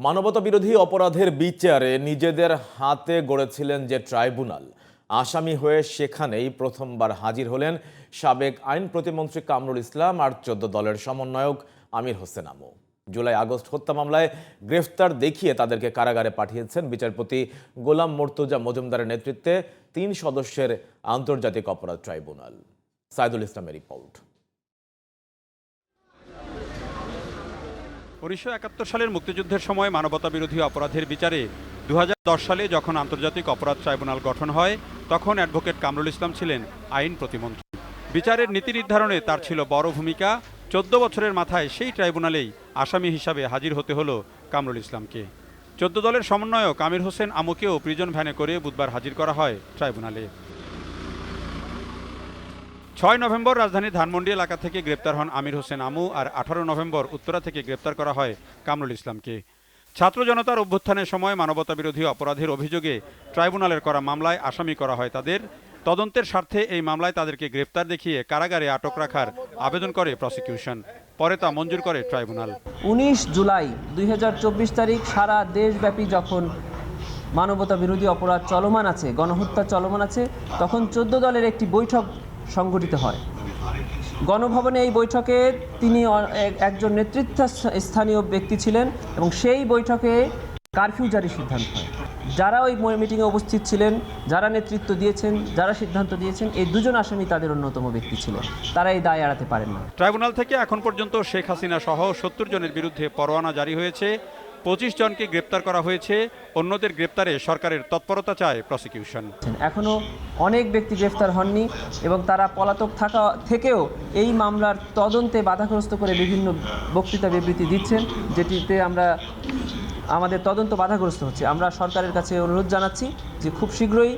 মানবতা বিরোধী অপরাধের বিচারে নিজেদের হাতে গড়েছিলেন যে ট্রাইব্যুনাল, আসামি হয়ে সেখানেই প্রথমবার হাজির হলেন সাবেক আইন প্রতিমন্ত্রী কামরুল ইসলাম আর ১৪ দলের সমন্বয়ক আমির হোসেন আমু। জুলাই আগস্ট হত্যা মামলায় গ্রেফতার দেখিয়ে তাদেরকে কারাগারে পাঠিয়েছেন বিচারপতি গোলাম মর্তুজা মজুমদারের নেতৃত্বে ৩ সদস্যের আন্তর্জাতিক অপরাধ ট্রাইব্যুনাল। সাইদুল ইসলামের রিপোর্ট। ১৯৭১ সালের মুক্তিযুদ্ধের সময় মানবতা বিরোধী অপরাধের বিচারে ২০১০ সালে যখন আন্তর্জাতিক অপরাধ ট্রাইব্যুনাল গঠন হয় তখন অ্যাডভোকেট কামরুল ইসলাম ছিলেন আইন প্রতিমন্ত্রী। বিচারের নীতি নির্ধারণে তার ছিল বড় ভূমিকা। ১৪ বছরের মাথায় সেই ট্রাইব্যুনালেই আসামি হিসাবে হাজির হতে হলো কামরুল ইসলামকে। ১৪ দলের সমন্বয়ক আমির হোসেন আমুকেও প্রিজন ভ্যানে করে বুধবার হাজির করা হয় ট্রাইব্যুনালে। ৬ নভেম্বর রাজধানীর ধানমন্ডি এলাকা থেকে গ্রেপ্তার হন আমির হোসেন আমু, আর ১৮ নভেম্বর উত্তরা থেকে গ্রেপ্তার করা হয় কামরুল ইসলামকে। ছাত্র জনতার অভ্যুত্থানের সময় মানবতা বিরোধী অপরাধের অভিযোগে ট্রাইব্যুনালের করা মামলায় আসামি করা হয় তাদের। তদন্তের স্বার্থে এই মামলায় তাদেরকে গ্রেপ্তার দেখিয়ে কারাগারে আটক রাখার আবেদন করে প্রসিকিউশন, পরে তা মঞ্জুর করে ট্রাইব্যুনাল। ১৯ জুলাই ২০২৪ তারিখ সারা দেশব্যাপী যখন মানবতা বিরোধী অপরাধ চলমান আছে, গণহত্যা চলমান আছে, তখন ১৪ দলের একটি বৈঠক সংগঠিত হয় গণভবনে। এই বৈঠকে তিনি একজন নেতৃত্বস্থানীয় ব্যক্তি ছিলেন এবং সেই বৈঠকে কারফিউ জারির সিদ্ধান্ত হয়। যারা ওই মিটিংয়ে উপস্থিত ছিলেন, যারা নেতৃত্ব দিয়েছেন, যারা সিদ্ধান্ত দিয়েছেন, এই দুজন আসামি তাদের অন্যতম ব্যক্তি ছিলেন। তারা এই দায় এড়াতে পারেন না। ট্রাইব্যুনাল থেকে এখন পর্যন্ত শেখ হাসিনা সহ ৭০ জনের বিরুদ্ধে পরোয়ানা জারি হয়েছে, ২৫ জনকে গ্রেপ্তার করা হয়েছে। অন্যদের গ্রেপ্তারে সরকারের তৎপরতা চায় প্রসিকিউশন। এখনও অনেক ব্যক্তি গ্রেফতার হননি এবং তারা পলাতক থাকা থেকেও এই মামলার তদন্তে বাধাগ্রস্ত করে বিভিন্ন বক্তৃতা বিবৃতি দিচ্ছেন, যেটিতে আমাদের তদন্ত বাধাগ্রস্ত হচ্ছে। আমরা সরকারের কাছে অনুরোধ জানাচ্ছি যে খুব শীঘ্রই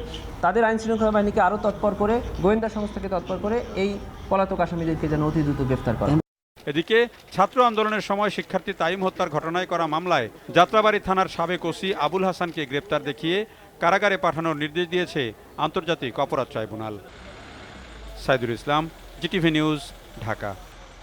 তাদের আইনশৃঙ্খলা বাহিনীকে আরও তৎপর করে, গোয়েন্দা সংস্থাকে তৎপর করে এই পলাতক আসামিদেরকে যেন অতি দ্রুত গ্রেফতার করা। এদিকে ছাত্র আন্দোলনের সময় শিক্ষার্থী তাইম হত্যার ঘটনায় করা মামলায় যাত্রাবাড়ী থানার সাবেক ওসি আবুল হাসানকে গ্রেপ্তার দেখিয়ে কারাগারে পাঠানোর নির্দেশ দিয়েছে আন্তর্জাতিক অপরাধ tribunal. Saidul Islam, GTV news, Dhaka.